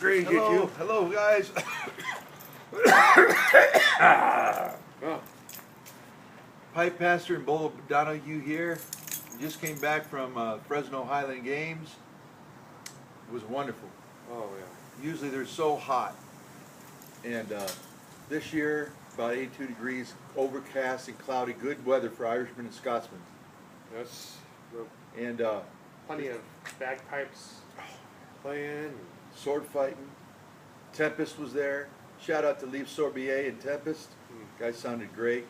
crazy at you. Hello, guys. Oh. Pipepastor and BoldODonahue here. We just came back from Fresno Highland Games. It was wonderful. Oh, yeah. Usually they're so hot. And this year, about 82 degrees, overcast and cloudy, good weather for Irishmen and Scotsmen. Yes. And Plenty of bagpipes playing. sword fighting. Tempest was there. Shout out to Leaf Sorbier and Tempest. Guys sounded great.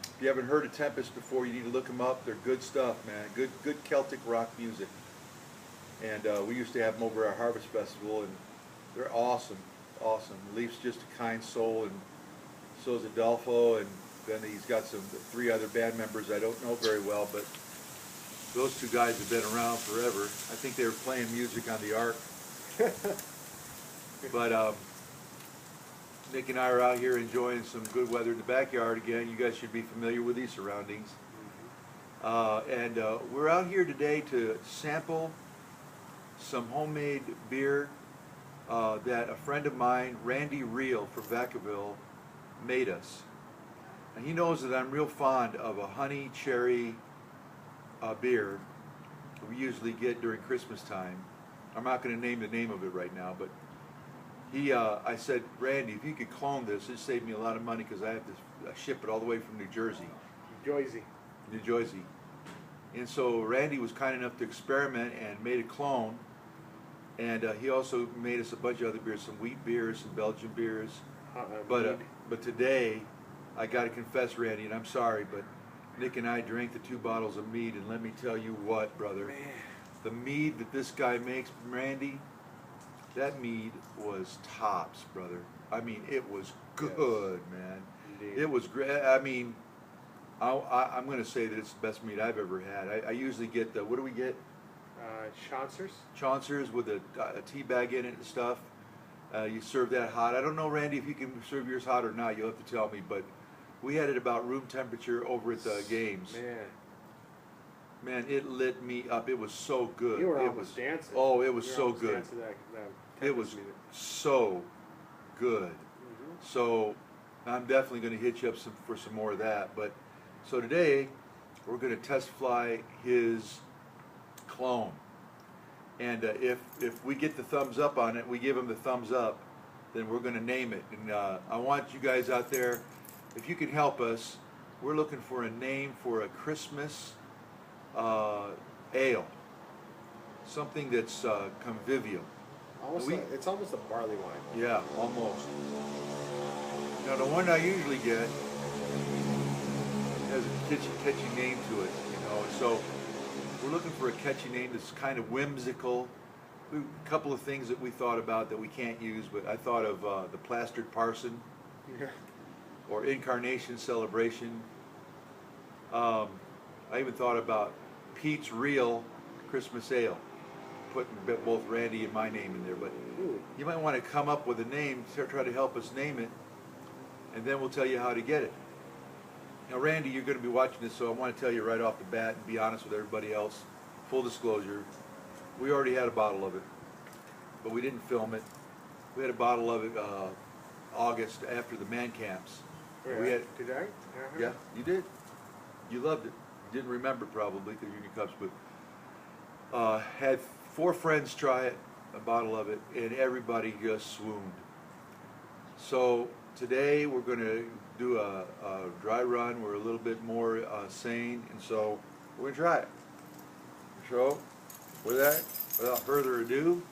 If you haven't heard of Tempest before, you need to look them up. They're good stuff, man. Good Celtic rock music. And we used to have them over our Harvest Festival, and they're awesome, awesome. Leaf's just a kind soul, and so is Adolfo, and then he's got three other band members I don't know very well, but those two guys have been around forever. I think they were playing music on the Ark. But Nick and I are out here enjoying some good weather in the backyard again. You guys should be familiar with these surroundings. And we're out here today to sample some homemade beer that a friend of mine, Randy Riehl from Vacaville, made us. And he knows that I'm real fond of a honey cherry beer we usually get during Christmas time. I'm not going to name the name of it right now, but I said, Randy, if you could clone this, it'd save me a lot of money because I have to ship it all the way from New Jersey. New Jersey. And so Randy was kind enough to experiment and made a clone. And he also made us a bunch of other beers, some wheat beers, some Belgian beers. But today, I got to confess, Randy, and I'm sorry, but Nick and I drank the 2 bottles of mead, and let me tell you what, brother. Man. The mead that this guy makes, Randy, that mead was tops, brother. I mean, it was good, man. Indeed. It was great. I mean, I'm going to say that it's the best mead I've ever had. I usually get what do we get? Chauncers? Chauncers with a tea bag in it and stuff. You serve that hot. I don't know, Randy, if you can serve yours hot or not. You'll have to tell me. But we had it about room temperature over at the games. Man, it lit me up. It was so good. You were almost dancing. Oh, it was so good. It was so good. So I'm definitely going to hit you up for some more of that. But so today we're going to test fly his clone, and if we get the thumbs up on it, we give him the thumbs up, then we're going to name it. And I want you guys out there, if you can help us, we're looking for a name for a Christmas ale, something that's convivial. It's almost a barley wine. Yeah, almost. Now the one I usually get has a catchy name to it, you know. So we're looking for a catchy name that's kind of whimsical. A couple of things that we thought about that we can't use, but I thought of the Plastered Parson, or Incarnation Celebration. I even thought about Pete's Real Christmas Ale, putting both Randy and my name in there. But you might want to come up with a name, try to help us name it, and then we'll tell you how to get it. Now, Randy, you're going to be watching this, so I want to tell you right off the bat and be honest with everybody else. Full disclosure, we already had a bottle of it, but we didn't film it. We had a bottle of it August after the man camps. Did I? Yeah, you did. You loved it. You didn't remember probably because you're in your cups, but had 4 friends try it, a bottle of it, and everybody just swooned. So today we're going to do a dry run. We're a little bit more sane, and so we're going to try it. So with that, without further ado,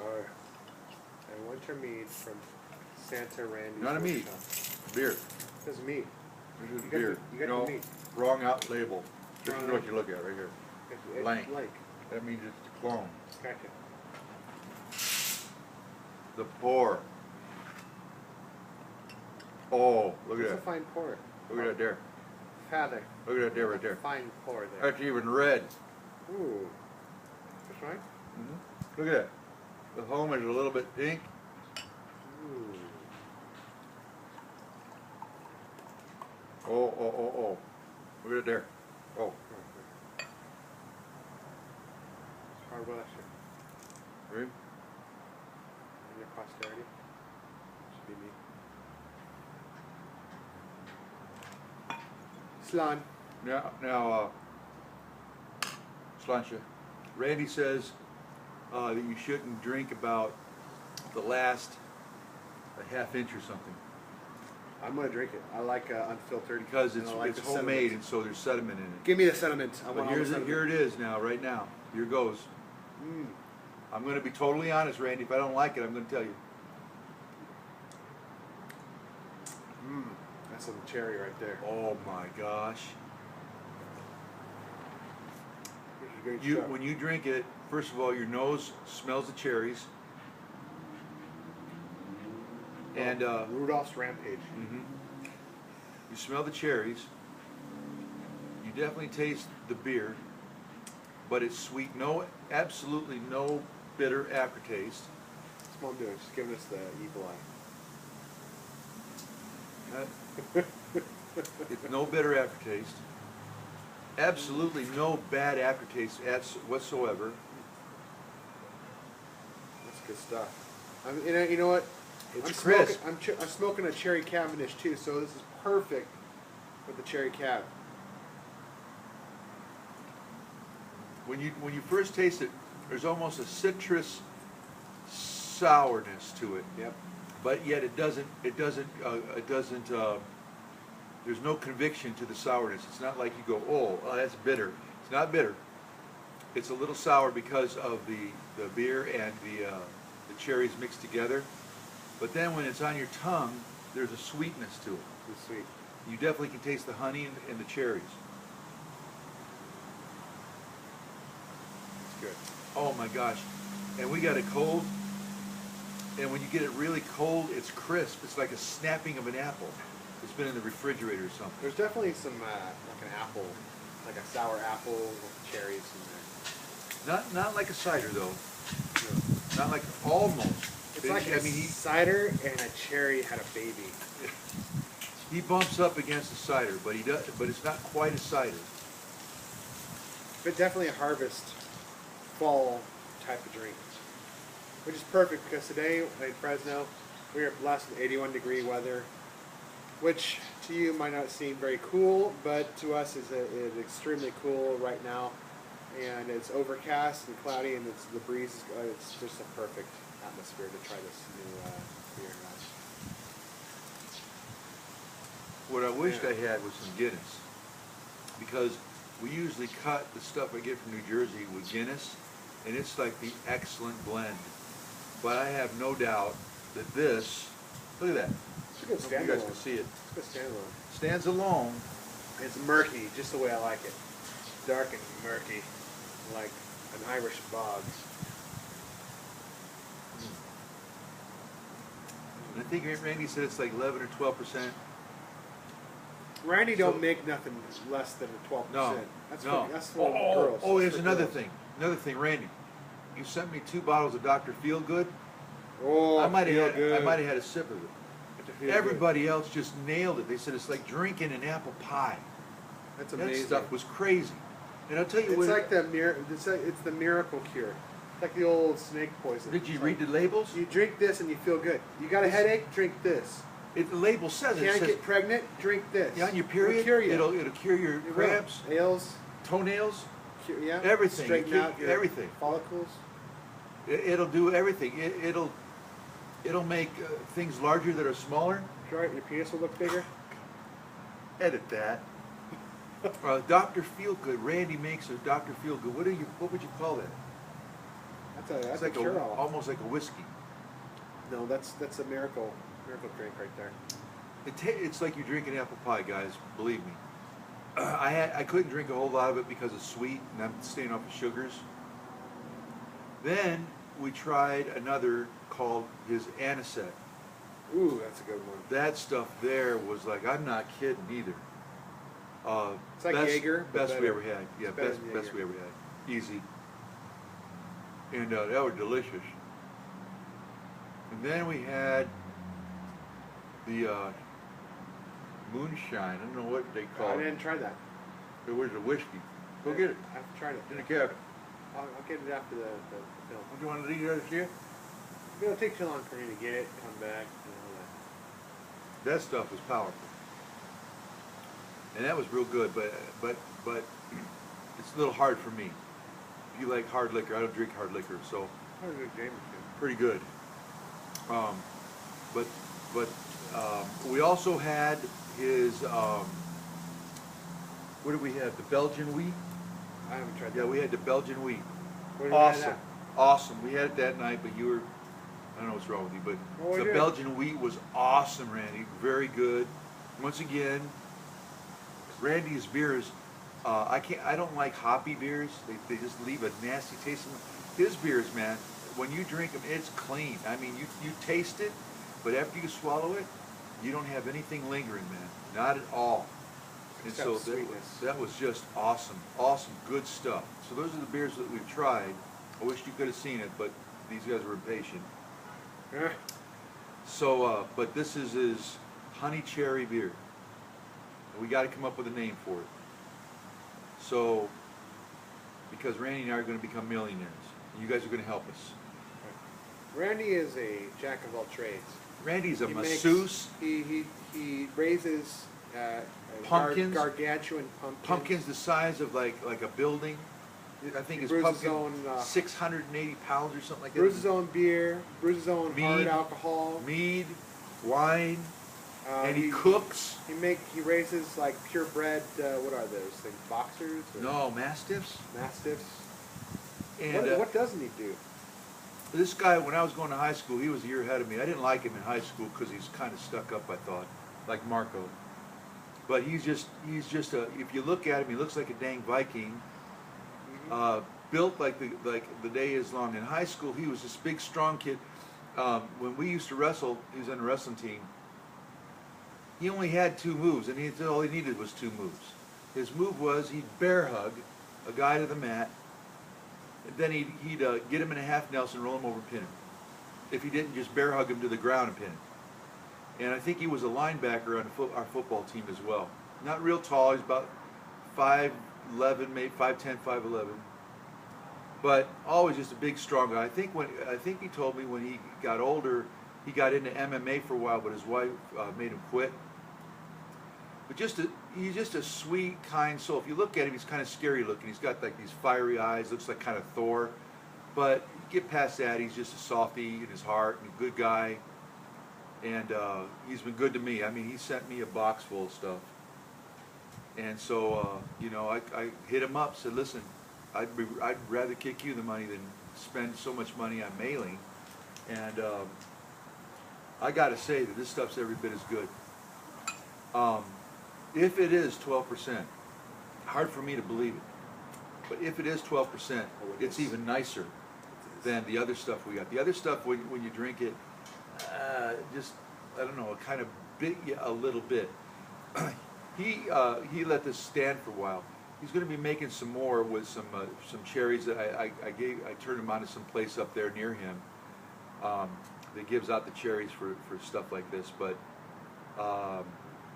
and winter mead from Santa Randy's. not a mead, beer. This is mead. This is beer. You got the mead. Wrong out label. This is what you look at right here. Blank. Blank. That means it's a clone. Gotcha. The pour. Oh, look at It's that. a fine pour. Look at that there. Father. Look at that there, right there. Fine pour there. That's even red. Ooh. That's right. Look at that. The home is a little bit pink. Ooh. Oh. Look at it there. Oh. Hard bless you. Ready? posterity. Should be me. Slan. Now, Slancha, Randy says that you shouldn't drink about the last a half inch or something I'm gonna drink it. I like unfiltered because and it's I like it's the homemade sediment. and so there's sediment in it. Give me the sediment. I But want all the here sediment. it is now, right now. Here goes. Mm. I'm going to be totally honest, Randy. If I don't like it, I'm going to tell you. Mm. That's some cherry right there. Oh my gosh! This is great stuff. When you drink it, first of all, your nose smells the cherries, and Rudolph's Rampage. you smell the cherries. You definitely taste the beer, but it's sweet. Absolutely no bitter aftertaste. That's what I'm doing. Just giving us the evil eye. It's no bitter aftertaste. Absolutely no bad aftertaste whatsoever. That's good stuff. You know what? It's crisp. I'm smoking a cherry Cavendish too, so this is perfect with the cherry cab. When you first taste it, there's almost a citrus sourness to it. Yep. But yet it doesn't. There's no conviction to the sourness. It's not like you go, oh, that's bitter. It's not bitter. It's a little sour because of the beer and the cherries mixed together. But then when it's on your tongue, there's a sweetness to it. It's sweet. You definitely can taste the honey and the cherries. It's good. Oh my gosh. And we got it cold. And when you get it really cold, it's crisp. It's like a snapping of an apple. It's been in the refrigerator or something. There's definitely some like an apple, like a sour apple with cherries in there. Not like a cider though. Not like almost. It's like a cider and a cherry had a baby. He bumps up against a cider, but he does. But it's not quite a cider. But definitely a harvest, fall type of drink, which is perfect because today in Fresno we are blessed with 81-degree weather, which to you might not seem very cool, but to us is extremely cool right now. And it's overcast and cloudy, and the breeze is it's just a perfect atmosphere to try this new beer. What I wished I had was some Guinness, because we usually cut the stuff I get from New Jersey with Guinness, and it's like the excellent blend. But I have no doubt that this, look at that. It's a good I don't know if you guys standalone. can see it. It's a good standalone. Stands alone. It's murky, just the way I like it. Dark and murky, like an Irish bog. And I think Randy said it's like 11 or 12%. Randy don't make nothing less than a 12%. No, That's no. For girls. Oh, That's there's for another girls. thing. Another thing, Randy. You sent me 2 bottles of Dr. Feelgood. Oh, I might feel have good. had a sip of it. Feel Everybody else just nailed it. They said it's like drinking an apple pie. good. That's That amazing. stuff was crazy. And I'll tell you It's what. like it's the miracle cure. It's like the old snake poison. Did you It's read like, the labels? You drink this and you feel good. You got a headache? Drink this. The label says it. It Can't says, get pregnant? Drink this. yeah, on your period, It'll cure you. it'll cure your It will. cramps, Ails. toenails, Yeah. everything. Straighten out your everything. follicles. It'll do everything. It'll make things larger that are smaller. Right, your penis will look bigger. Edit that. Dr. Feelgood. Randy makes a Dr. Feelgood. What would you call that? That's It's a like cure-all. almost like a whiskey. No, that's a miracle drink right there. It's like you're drinking apple pie, guys. Believe me. I couldn't drink a whole lot of it because it's sweet, and I'm staying off the sugars. Then we tried another called his Anisette. Ooh, that's a good one. That stuff there was like, I'm not kidding either. It's like Jaeger, but Best we better. ever had. Yeah, It's better best than best Jaeger. we ever had. Easy. And that was delicious. And then we had the moonshine. I don't know what they call I it. didn't try that. It was a whiskey. Go get it. I have to try it. In the cabinet. I'll get it after the film. Do you want to leave it here? It'll take too long for me to get it, come back, and all that. That stuff was powerful. And that was real good, but it's a little hard for me. If you like hard liquor, I don't drink hard liquor, so How did Jameson? pretty good. But we also had his what did we have? The Belgian wheat. I haven't tried that. Yeah, we had the Belgian wheat. Where did we have Awesome, that? awesome. We had it that night, but you were, I don't know what's wrong with you, but Well, we the did. Belgian wheat was awesome, Randy. Very good. Once again, Randy's beers, I don't like hoppy beers. They just leave a nasty taste in them. His beers, man, when you drink them, it's clean. I mean, you taste it, but after you swallow it, you don't have anything lingering, man. Not at all. And Except so sweetness. that was just awesome, awesome, good stuff. So those are the beers that we've tried. I wish you could have seen it, but these guys were impatient. Yeah. So, but this is his honey cherry beer. We got to come up with a name for it. So, because Randy and I are going to become millionaires, you guys are going to help us. Randy is a jack of all trades. Randy's a He masseuse. He raises Pumpkins. gargantuan pumpkins. Pumpkins the size of like a building. I think He his brews his pumpkin own, 680 pounds or something like that. brews his own beer, brews his own hard Mead. alcohol. Mead, wine, and he He cooks. he raises like purebred. What are those things? Boxers? Or No, mastiffs. mastiffs. And What doesn't he do? this guy, when I was going to high school, he was a year ahead of me. I didn't like him in high school because he's kind of stuck up, I thought, like Marco. But he's just a, if you look at him, he looks like a dang Viking. Built like the day is long. In high school, he was this big, strong kid. When we used to wrestle, he was on a wrestling team. He only had 2 moves, and all he needed was 2 moves. His move was he'd bear hug a guy to the mat, and then he'd get him in a half Nelson, roll him over, pin him. If he didn't, just bear hug him to the ground and pin him. And I think he was a linebacker on our football team as well. Not real tall, he's about 5'11", maybe 5'10", 5'11". But always just a big, strong guy. I think he told me when he got older, he got into MMA for a while, but his wife made him quit. But he's just a sweet, kind soul. If you look at him, he's kind of scary looking. He's got like these fiery eyes, looks like kind of Thor. But you get past that, he's just a softie in his heart and a good guy. And he's been good to me. I mean, he sent me a box full of stuff. And so, I hit him up, said, listen, I'd rather kick you the money than spend so much money on mailing. And I got to say that this stuff's every bit as good. If it is 12%, hard for me to believe it, but if it is 12%, it's even nicer than the other stuff we got. The other stuff, when you drink it, just, I don't know, it kind of bit you a little bit. He let this stand for a while. He's going to be making some more with some cherries that I turned him on to some place up there near him that gives out the cherries for stuff like this. But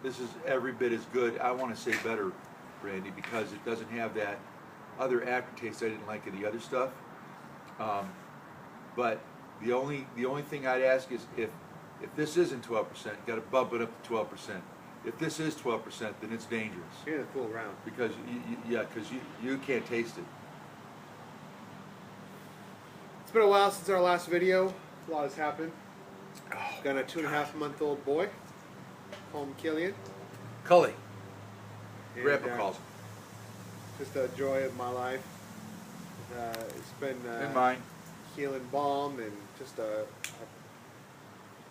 this is every bit as good. I want to say better, Randy, because it doesn't have that other aftertaste I didn't like of the other stuff. But the only thing I'd ask is if this isn't 12%, you got to bump it up to 12%. If this is 12%, then it's dangerous. You're gonna fool around. Because you can't taste it. It's been a while since our last video. A lot has happened. Got a 2.5-month-old boy. Call him Killian. Cully. And, Grandpa calls him. Just a joy of my life. It's been In mine. healing balm and just a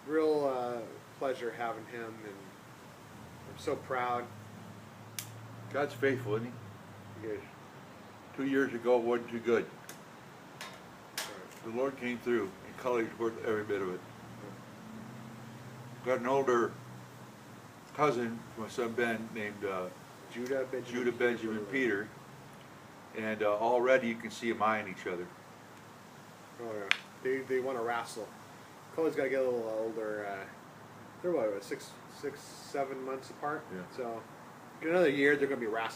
real pleasure having him, and I'm so proud. God's faithful, isn't he? Good. 2 years ago, it wasn't too good. The Lord came through, and Cully's worth every bit of it. Got an older cousin, my son Ben, named Judah Benjamin Peter, and already you can see them eyeing each other. Oh yeah, they want to wrestle. Chloe's got to get a little older. They're what, 6, 7 months apart. Yeah. So in another year they're going to be wrestling.